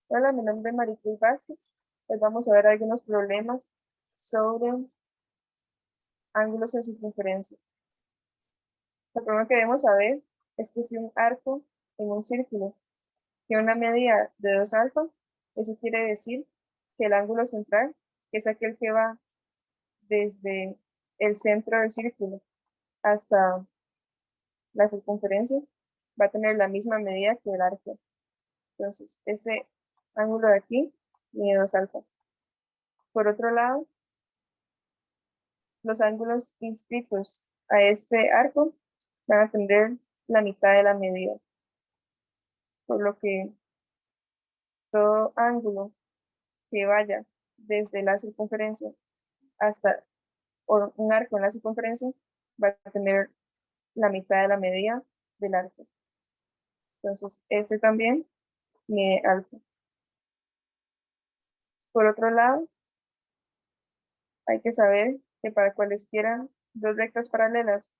Hola, mi nombre es Maricruz Vázquez. Pues vamos a ver algunos problemas sobre ángulos en circunferencia. Lo primero que debemos saber es que si un arco en un círculo tiene una medida de 2 alfa, eso quiere decir que el ángulo central, que es aquel que va desde el centro del círculo hasta la circunferencia, va a tener la misma medida que el arco. Entonces, este ángulo de aquí mide 2 alfa. Por otro lado, los ángulos inscritos a este arco van a tener la mitad de la medida, por lo que todo ángulo que vaya desde la circunferencia hasta un arco en la circunferencia va a tener la mitad de la medida del arco. Entonces, este también mide alfa. Por otro lado, hay que saber que para cualesquiera dos rectas paralelas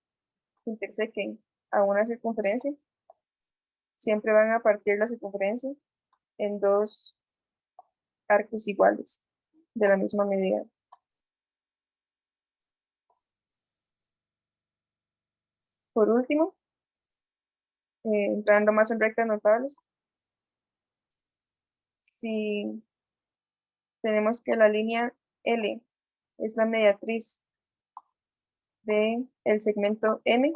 que intersequen a una circunferencia, siempre van a partir la circunferencia en dos arcos iguales, de la misma medida. Por último, entrando más en rectas notables, si tenemos que la línea L es la mediatriz del segmento M,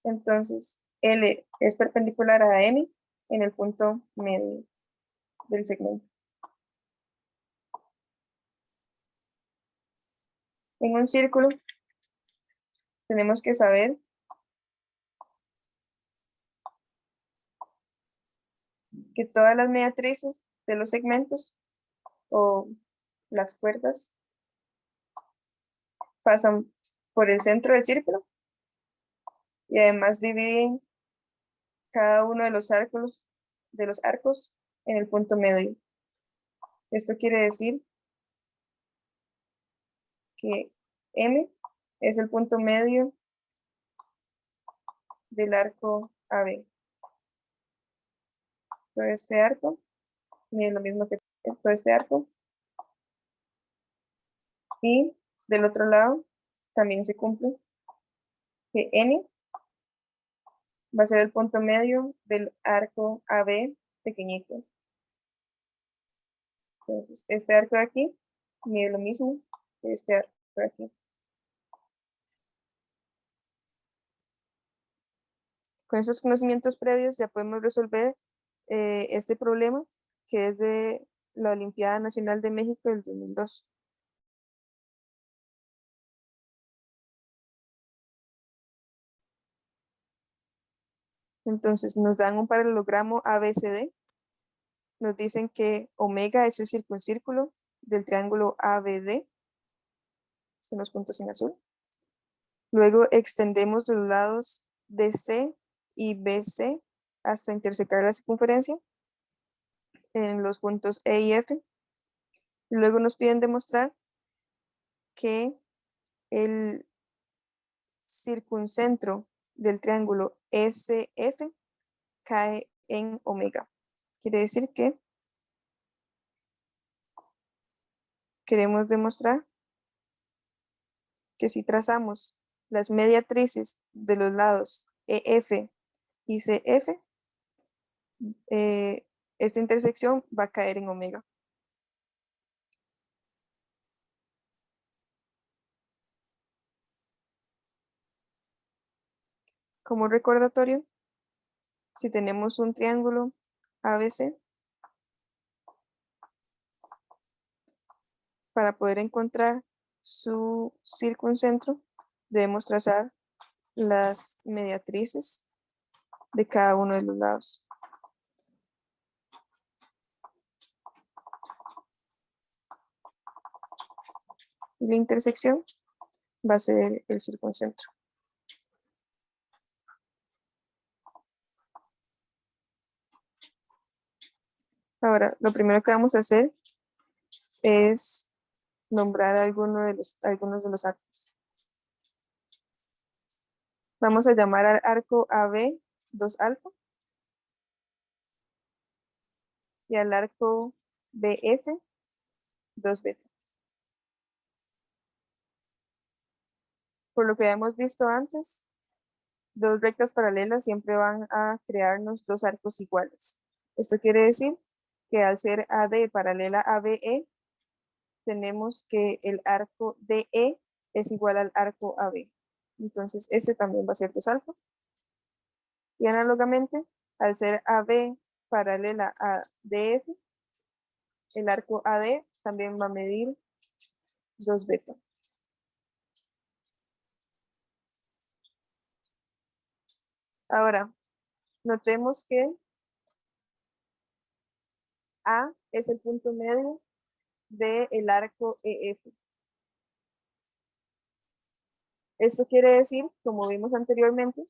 entonces L es perpendicular a M en el punto medio del segmento. En un círculo tenemos que saber que todas las mediatrices de los segmentos o las cuerdas pasan por el centro del círculo y además dividen cada uno de los arcos en el punto medio. Esto quiere decir que M es el punto medio del arco AB. Todo este arco mide lo mismo que todo este arco. Y del otro lado también se cumple que N va a ser el punto medio del arco AB pequeñito. Entonces, este arco de aquí mide lo mismo que este arco de aquí. Con esos conocimientos previos ya podemos resolver este problema, que es de la Olimpiada Nacional de México del 2002. Entonces nos dan un paralelogramo ABCD. Nos dicen que omega es el circuncírculo del triángulo ABD. Son los puntos en azul. Luego extendemos los lados DC y BC hasta intersecar la circunferencia en los puntos E y F. Luego nos piden demostrar que el circuncentro del triángulo SF cae en omega. Quiere decir que queremos demostrar que si trazamos las mediatrices de los lados EF y CF, esta intersección va a caer en omega. Como recordatorio, si tenemos un triángulo ABC, para poder encontrar su circuncentro, debemos trazar las mediatrices de cada uno de los lados. Y la intersección va a ser el circuncentro. Ahora, lo primero que vamos a hacer es nombrar algunos de los arcos. Vamos a llamar al arco AB 2 alfa. y al arco BF 2 beta. Por lo que hemos visto antes, dos rectas paralelas siempre van a crearnos dos arcos iguales. Esto quiere decir que al ser AD paralela a BE, tenemos que el arco DE es igual al arco AB. Entonces, este también va a ser 2 alfa. Y análogamente, al ser AB paralela a DF, el arco AD también va a medir 2 beta. Ahora, notemos que A es el punto medio del arco EF. Esto quiere decir, como vimos anteriormente,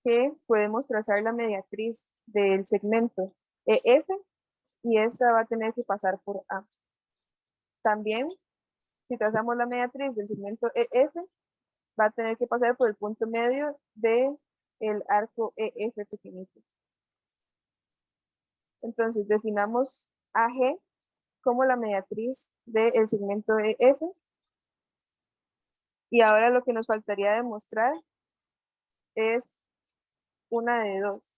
que podemos trazar la mediatriz del segmento EF y esta va a tener que pasar por A. También, si trazamos la mediatriz del segmento EF, va a tener que pasar por el punto medio del arco EF pequeñito. Entonces, definamos AG como la mediatriz del segmento EF. Y ahora lo que nos faltaría demostrar es una de dos,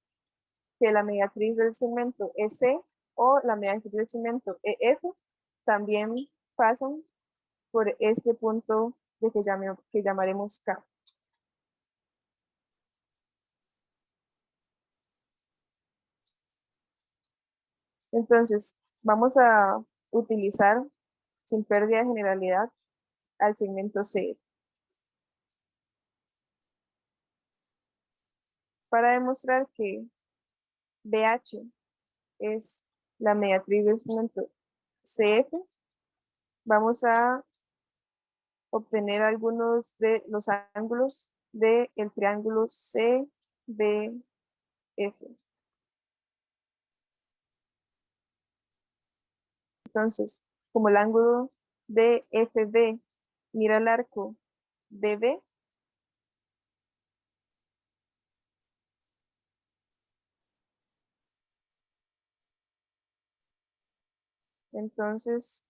que la mediatriz del segmento EC o la mediatriz del segmento EF también pasan por este punto de que llamaremos K. Entonces, vamos a utilizar, sin pérdida de generalidad, al segmento C. Para demostrar que BH es la mediatriz del segmento CF, vamos a obtener algunos de los ángulos del triángulo CBF. Entonces, como el ángulo de FB mira el arco DB, entonces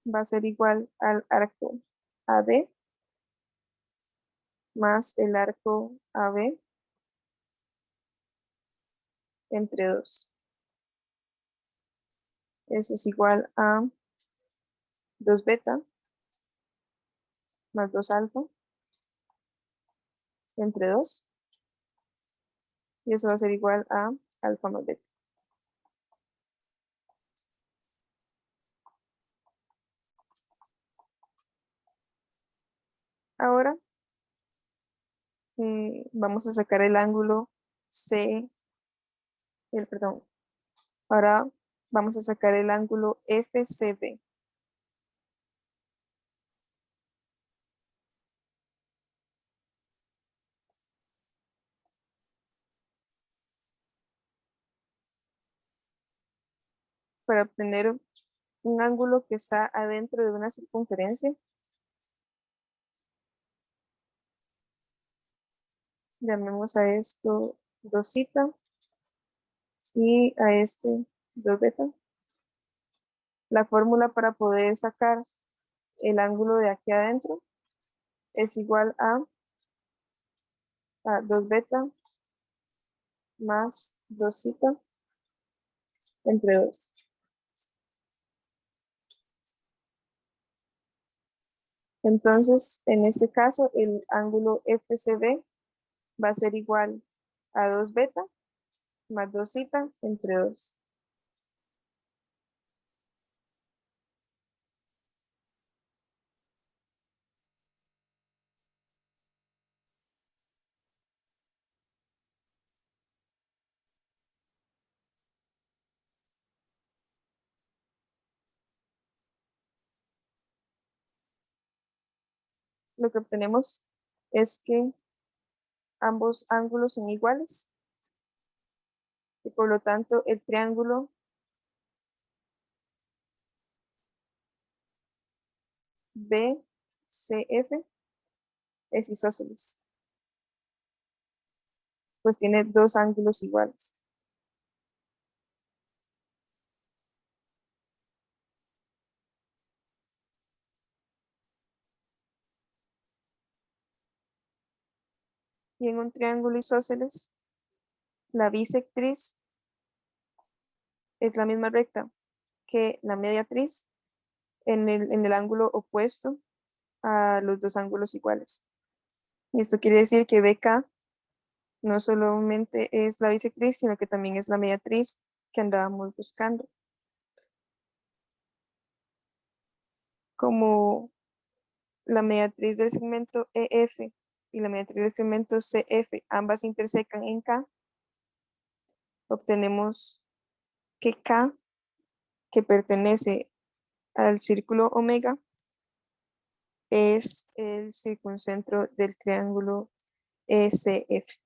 va a ser igual al arco AD más el arco AB entre 2. Eso es igual a 2 beta más 2 alfa entre 2. Y eso va a ser igual a alfa más beta. Ahora vamos a sacar el ángulo perdón. Ahora vamos a sacar el ángulo FCB. Para obtener un ángulo que está adentro de una circunferencia, llamemos a esto 2 zeta y a este 2 beta. La fórmula para poder sacar el ángulo de aquí adentro es igual a 2 beta más 2 zeta entre 2. Entonces, en este caso, el ángulo FCB va a ser igual a 2 beta más 2 zeta entre 2. Lo que obtenemos es que ambos ángulos son iguales y por lo tanto el triángulo BCF es isósceles. pues tiene dos ángulos iguales. Y en un triángulo isósceles, la bisectriz es la misma recta que la mediatriz en el ángulo opuesto a los dos ángulos iguales. Y esto quiere decir que BK no solamente es la bisectriz, sino que también es la mediatriz que andábamos buscando. Como la mediatriz del segmento EF y la mediatriz del segmento CF ambas intersecan en K, obtenemos que K, que pertenece al círculo omega, es el circuncentro del triángulo ECF.